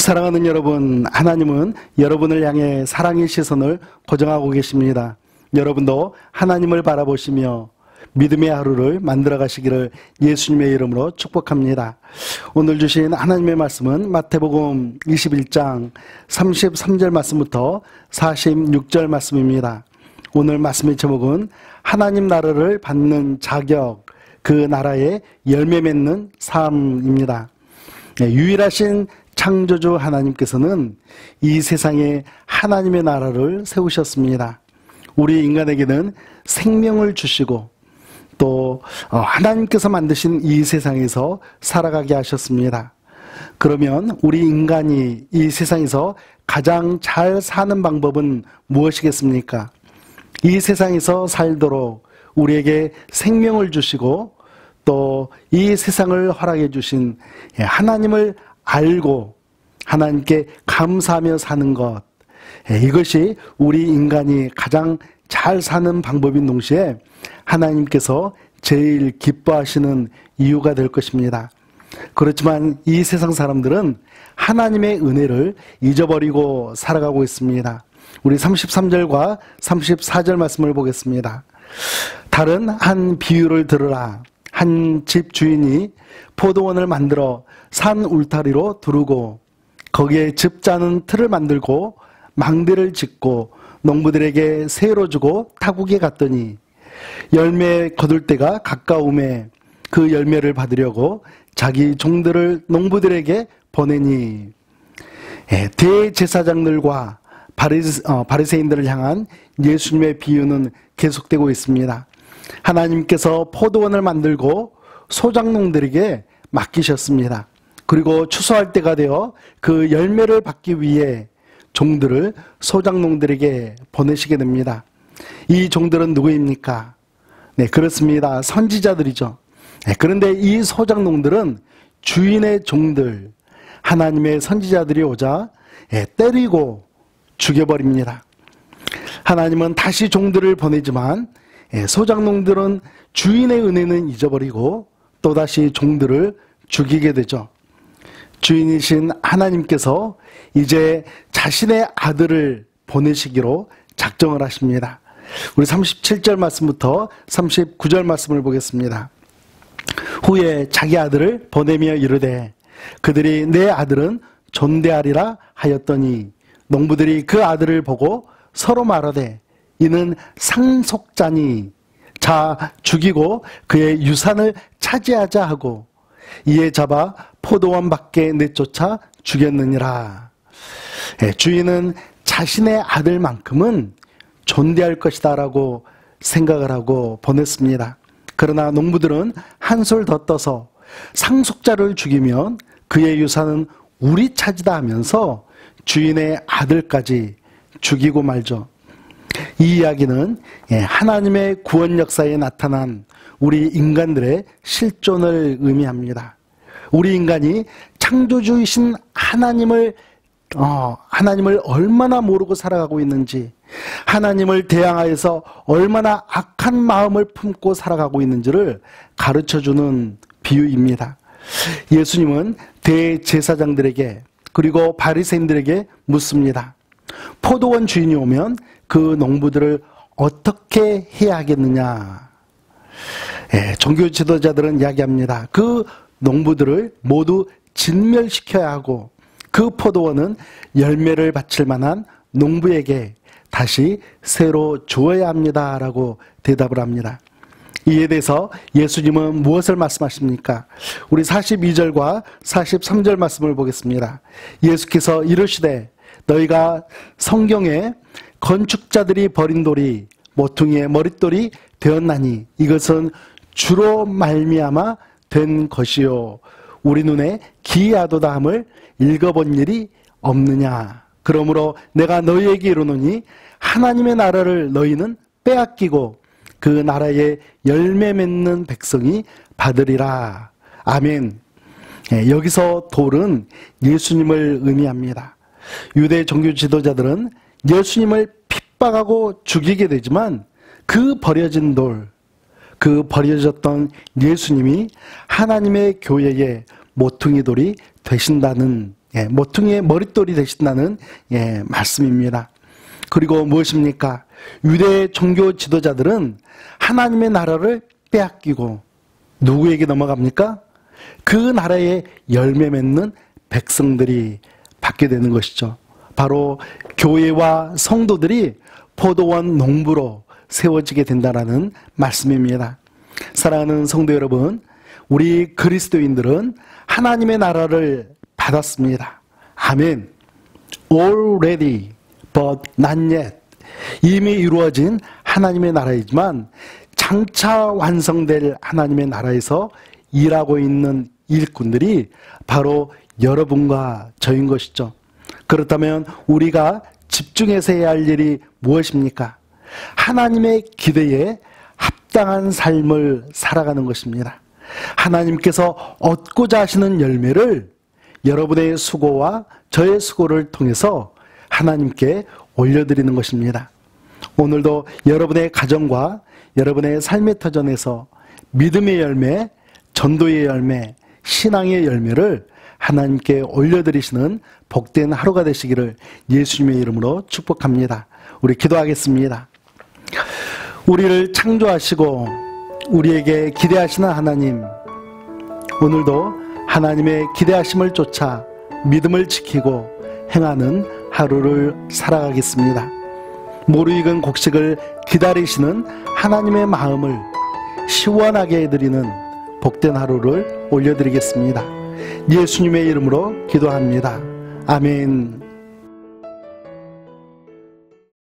사랑하는 여러분, 하나님은 여러분을 향해 사랑의 시선을 고정하고 계십니다. 여러분도 하나님을 바라보시며 믿음의 하루를 만들어 가시기를 예수님의 이름으로 축복합니다. 오늘 주신 하나님의 말씀은 마태복음 21장 33절 말씀부터 46절 말씀입니다. 오늘 말씀의 제목은 하나님 나라를 받는 자격, 그 나라의 열매 맺는 삶입니다. 유일하신 창조주 하나님께서는 이 세상에 하나님의 나라를 세우셨습니다. 우리 인간에게는 생명을 주시고 또 하나님께서 만드신 이 세상에서 살아가게 하셨습니다. 그러면 우리 인간이 이 세상에서 가장 잘 사는 방법은 무엇이겠습니까? 이 세상에서 살도록 우리에게 생명을 주시고 또 이 세상을 허락해 주신 하나님을 알고 하나님께 감사하며 사는 것, 이것이 우리 인간이 가장 잘 사는 방법인 동시에 하나님께서 제일 기뻐하시는 이유가 될 것입니다. 그렇지만 이 세상 사람들은 하나님의 은혜를 잊어버리고 살아가고 있습니다. 우리 33절과 34절 말씀을 보겠습니다. 다른 한 비유를 들으라. 한 집 주인이 포도원을 만들어 산 울타리로 두르고 거기에 즙 짜는 틀을 만들고 망대를 짓고 농부들에게 세로 주고 타국에 갔더니 열매 거둘 때가 가까움에 그 열매를 받으려고 자기 종들을 농부들에게 보내니, 대제사장들과 바리새인들을 향한 예수님의 비유는 계속되고 있습니다. 하나님께서 포도원을 만들고 소작농들에게 맡기셨습니다. 그리고 추수할 때가 되어 그 열매를 받기 위해 종들을 소작농들에게 보내시게 됩니다. 이 종들은 누구입니까? 네, 그렇습니다. 선지자들이죠. 그런데 이 소작농들은 주인의 종들, 하나님의 선지자들이 오자 때리고 죽여버립니다. 하나님은 다시 종들을 보내지만 소작농들은 주인의 은혜는 잊어버리고 또다시 종들을 죽이게 되죠. 주인이신 하나님께서 이제 자신의 아들을 보내시기로 작정을 하십니다. 우리 37절 말씀부터 39절 말씀을 보겠습니다. 후에 자기 아들을 보내며 이르되 그들이 내 아들은 존대하리라 하였더니 농부들이 그 아들을 보고 서로 말하되 이는 상속자니 자 죽이고 그의 유산을 차지하자 하고 이에 잡아 포도원 밖에 내쫓아 죽였느니라. 주인은 자신의 아들만큼은 존대할 것이다 라고 생각을 하고 보냈습니다. 그러나 농부들은 한술 더 떠서 상속자를 죽이면 그의 유산은 우리 차지다 하면서 주인의 아들까지 죽이고 말죠. 이 이야기는 하나님의 구원 역사에 나타난 우리 인간들의 실존을 의미합니다. 우리 인간이 창조주이신 하나님을 얼마나 모르고 살아가고 있는지, 하나님을 대항하여서 얼마나 악한 마음을 품고 살아가고 있는지를 가르쳐주는 비유입니다. 예수님은 대제사장들에게 그리고 바리새인들에게 묻습니다. 포도원 주인이 오면 그 농부들을 어떻게 해야 하겠느냐? 종교 지도자들은 이야기합니다. 그 농부들을 모두 진멸시켜야 하고 그 포도원은 열매를 바칠 만한 농부에게 다시 새로 주어야 합니다 라고 대답을 합니다. 이에 대해서 예수님은 무엇을 말씀하십니까? 우리 42절과 43절 말씀을 보겠습니다. 예수께서 이르시되 너희가 성경에 건축자들이 버린 돌이 모퉁이의 머릿돌이 되었나니 이것은 주로 말미암아 된 것이요 우리 눈에 기이하도다 함을 읽어본 일이 없느냐. 그러므로 내가 너희에게 이르노니 하나님의 나라를 너희는 빼앗기고 그 나라의 열매 맺는 백성이 받으리라. 아멘. 여기서 돌은 예수님을 의미합니다. 유대 종교 지도자들은 예수님을 핍박하고 죽이게 되지만 그 버려진 돌, 그 버려졌던 예수님이 하나님의 교회의 모퉁이 돌이 되신다는 모퉁이의 머릿돌이 되신다는 말씀입니다. 그리고 무엇입니까? 유대 종교 지도자들은 하나님의 나라를 빼앗기고 누구에게 넘어갑니까? 그 나라의 열매 맺는 백성들이 받게 되는 것이죠. 바로 교회와 성도들이 포도원 농부로 세워지게 된다는 말씀입니다. 사랑하는 성도 여러분, 우리 그리스도인들은 하나님의 나라를 받았습니다. 아멘. Already, but not yet. 이미 이루어진 하나님의 나라이지만 장차 완성될 하나님의 나라에서 일하고 있는 일꾼들이 바로 여러분과 저인 것이죠. 그렇다면 우리가 집중해서 해야 할 일이 무엇입니까? 하나님의 기대에 합당한 삶을 살아가는 것입니다. 하나님께서 얻고자 하시는 열매를 여러분의 수고와 저의 수고를 통해서 하나님께 올려드리는 것입니다. 오늘도 여러분의 가정과 여러분의 삶의 터전에서 믿음의 열매, 전도의 열매, 신앙의 열매를 하나님께 올려드리시는 복된 하루가 되시기를 예수님의 이름으로 축복합니다. 우리 기도하겠습니다. 우리를 창조하시고 우리에게 기대하시는 하나님, 오늘도 하나님의 기대하심을 쫓아 믿음을 지키고 행하는 하루를 살아가겠습니다. 무르익은 곡식을 기다리시는 하나님의 마음을 시원하게 해드리는 복된 하루를 올려드리겠습니다. 예수님의 이름으로 기도합니다. 아멘.